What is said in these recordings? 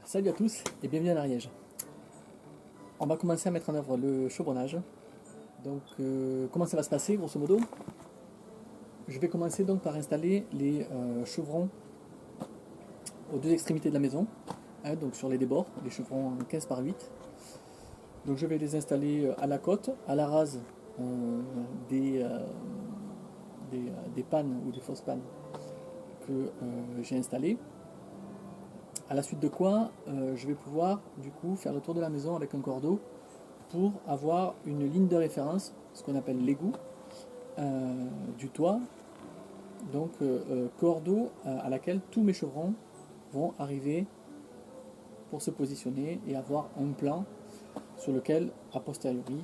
Salut à tous et bienvenue à Ariège. On va commencer à mettre en œuvre le chevronnage. Donc comment ça va se passer grosso modo? Je vais commencer donc par installer les chevrons aux deux extrémités de la maison, donc sur les débords, les chevrons 15 par 8. Donc je vais les installer à la côte, à la rase des, des pannes ou des fausses pannes que j'ai installées. À la suite de quoi, je vais pouvoir du coup faire le tour de la maison avec un cordeau pour avoir une ligne de référence, ce qu'on appelle l'égout du toit, donc cordeau à laquelle tous mes chevrons vont arriver pour se positionner et avoir un plan sur lequel, a posteriori,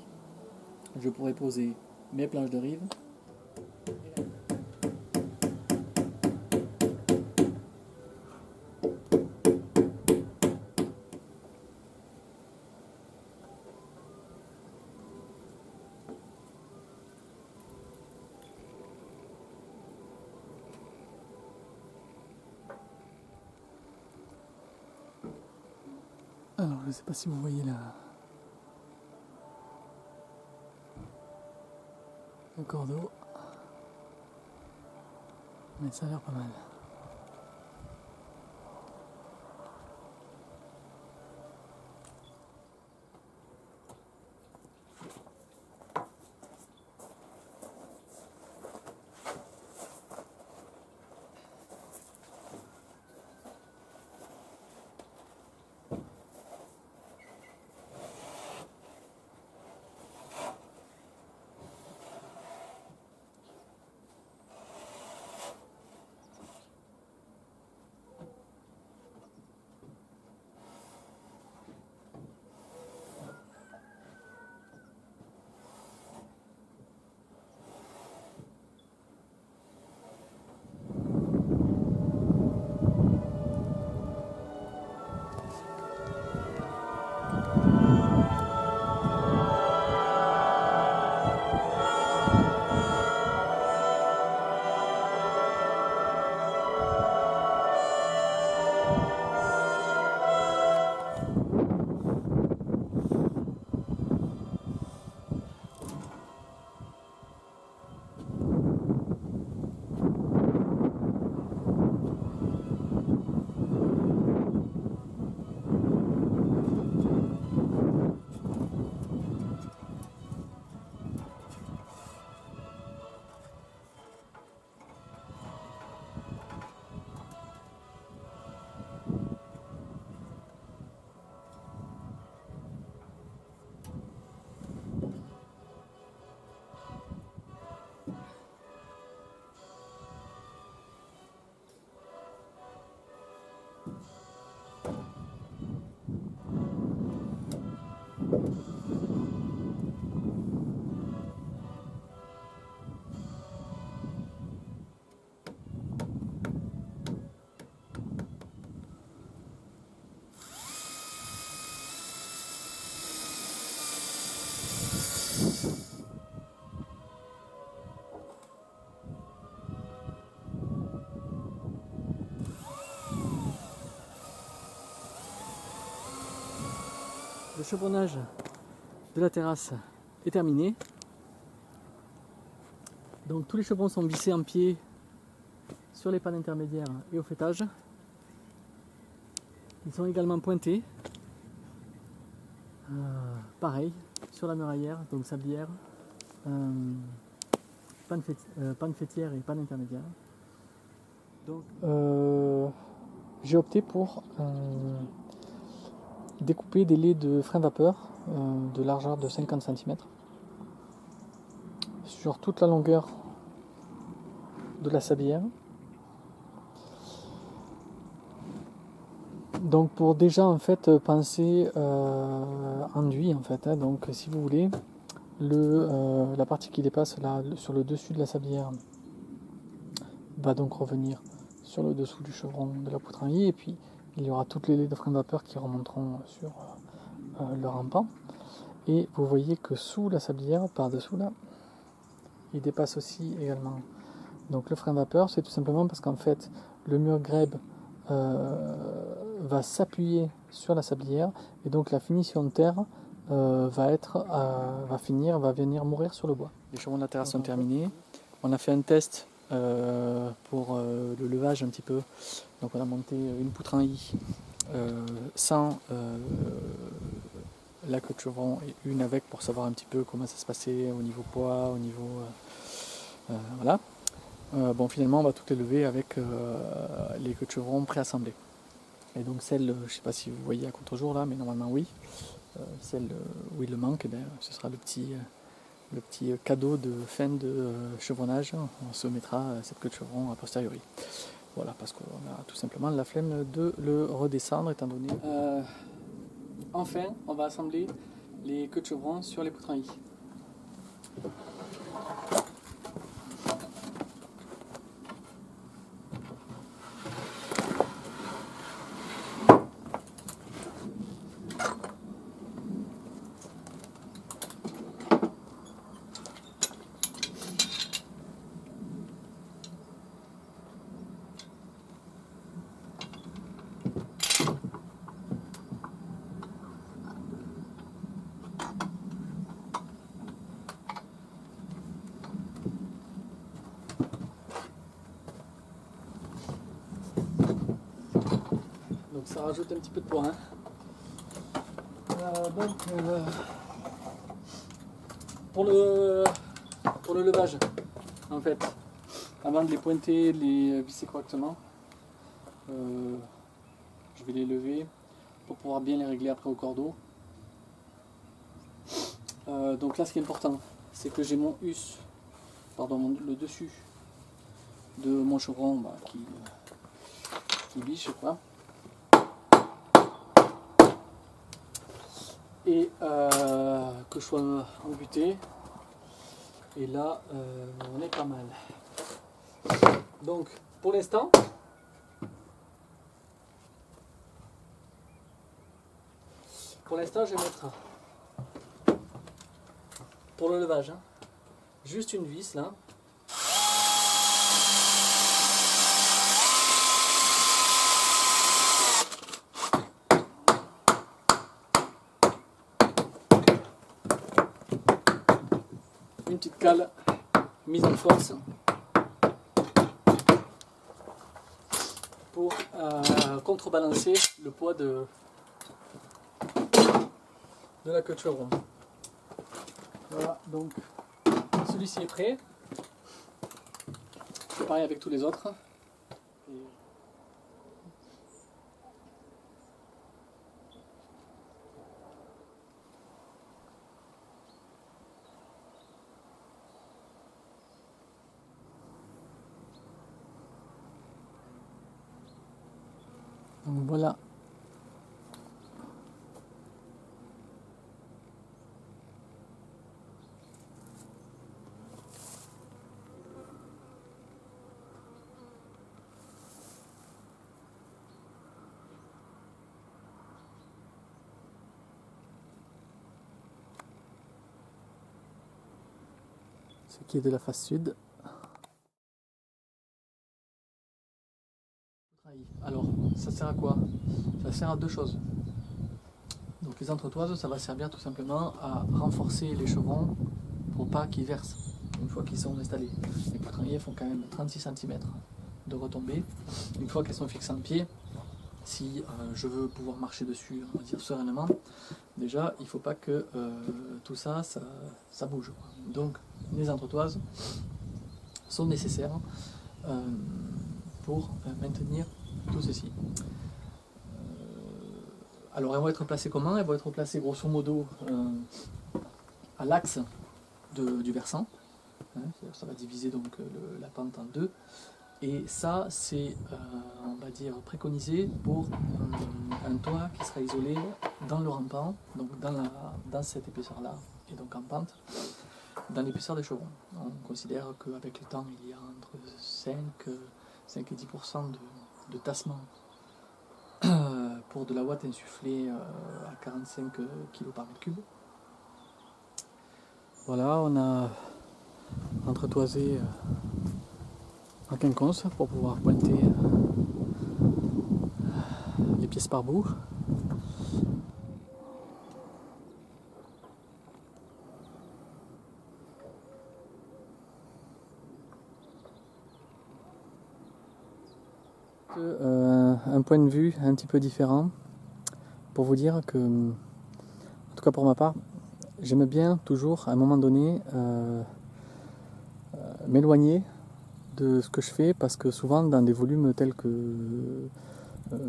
je pourrai poser mes planches de rive. Alors, je ne sais pas si vous voyez là le cordeau, mais ça a l'air pas mal. Le chevronnage de la terrasse est terminé. Donc tous les chevrons sont vissés en pied sur les pannes intermédiaires et au faîtage. Ils sont également pointés. Pareil, sur la muraillère, donc sablière, panne fêtière et panne intermédiaire. Donc j'ai opté pour découper des laits de frein vapeur de largeur de 50 cm sur toute la longueur de la sablière. Donc pour déjà en fait penser enduit en fait, donc si vous voulez la partie qui dépasse là sur le dessus de la sablière va donc revenir sur le dessous du chevron de la poutre en I, et puis il y aura toutes les laits de frein vapeur qui remonteront sur le rampant. Et vous voyez que sous la sablière, par dessous là, il dépasse aussi également donc le frein vapeur. C'est tout simplement parce qu'en fait le mur grèbe va s'appuyer sur la sablière et donc la finition de terre va venir mourir sur le bois. Les chevrons de la terrasse sont terminés. On a fait un test pour le levage un petit peu. Donc on a monté une poutre en I sans la queue de chevron et une avec pour savoir un petit peu comment ça se passait au niveau poids, au niveau voilà. Bon, finalement on va tout élever avec les queues de chevron préassemblées. Et donc celle, je ne sais pas si vous voyez à contre-jour là, mais normalement oui. Celle où il le manque, eh bien, ce sera le petit cadeau de fin de chevronnage. On se mettra cette queue de chevron a posteriori. Voilà, parce qu'on a tout simplement la flemme de le redescendre étant donné. Enfin, on va assembler les queues de chevron sur les poutres en I. Donc ça rajoute un petit peu de poids. Hein. Pour le levage, en fait, avant de les pointer, de les visser correctement, je vais les lever pour pouvoir bien les régler après au cordeau. Donc là, ce qui est important, c'est que j'ai le dessus de mon chevron qui biche, quoi. Et que je sois embuté. Et là, on est pas mal. Donc, pour l'instant, je vais mettre, pour le levage, hein, juste une vis là. Une petite cale mise en force pour contrebalancer le poids de la queue de chevron. Voilà, donc celui-ci est prêt. Pareil avec tous les autres. Donc voilà. Ce qui est de la face sud. Alors, ça sert à quoi? Ça sert à deux choses. Donc les entretoises, ça va servir tout simplement à renforcer les chevrons pour pas qu'ils versent une fois qu'ils sont installés. Les poutriniers font quand même 36 cm de retombée. Une fois qu'elles sont fixées en pied, si je veux pouvoir marcher dessus, on va dire sereinement, déjà il ne faut pas que tout ça bouge. Donc les entretoises sont nécessaires pour maintenir tout ceci. Alors elles vont être placées comment? Elles vont être placées grosso modo à l'axe du versant. Hein, ça va diviser donc la pente en deux. Et ça c'est, on va dire, préconisé pour un toit qui sera isolé dans le rampant, donc dans cette épaisseur-là, et donc en pente, dans l'épaisseur des chevrons. On considère qu'avec le temps, il y a entre 5 et 10% de tassement pour de la ouate insufflée à 45 kg par mètre cube. Voilà, on a entretoisé en quinconce pour pouvoir pointer pièce par bout. Un point de vue un petit peu différent pour vous dire que, en tout cas pour ma part, j'aime bien toujours à un moment donné m'éloigner de ce que je fais, parce que souvent dans des volumes tels que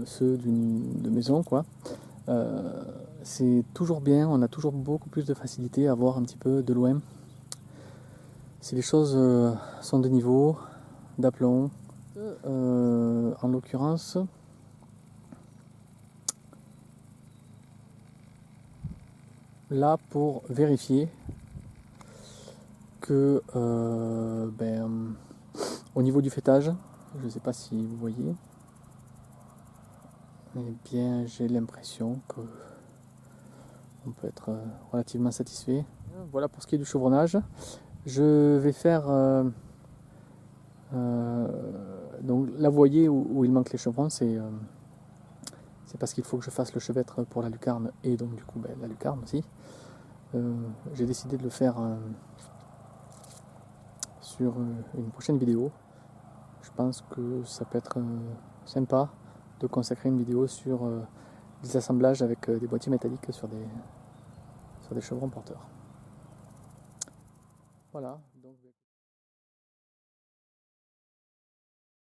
ceux de maison, quoi, c'est toujours bien, on a toujours beaucoup plus de facilité à voir un petit peu de loin si les choses sont de niveau, d'aplomb. En l'occurrence, là pour vérifier que au niveau du fêtage, je ne sais pas si vous voyez, eh bien j'ai l'impression que on peut être relativement satisfait. Voilà pour ce qui est du chevronnage. Je vais faire donc là vous voyez où il manque les chevrons, c'est parce qu'il faut que je fasse le chevêtre pour la lucarne et donc du coup la lucarne aussi. J'ai décidé de le faire sur une prochaine vidéo. Je pense que ça peut être sympa de consacrer une vidéo sur des assemblages avec des boîtiers métalliques sur des chevrons porteurs. Voilà.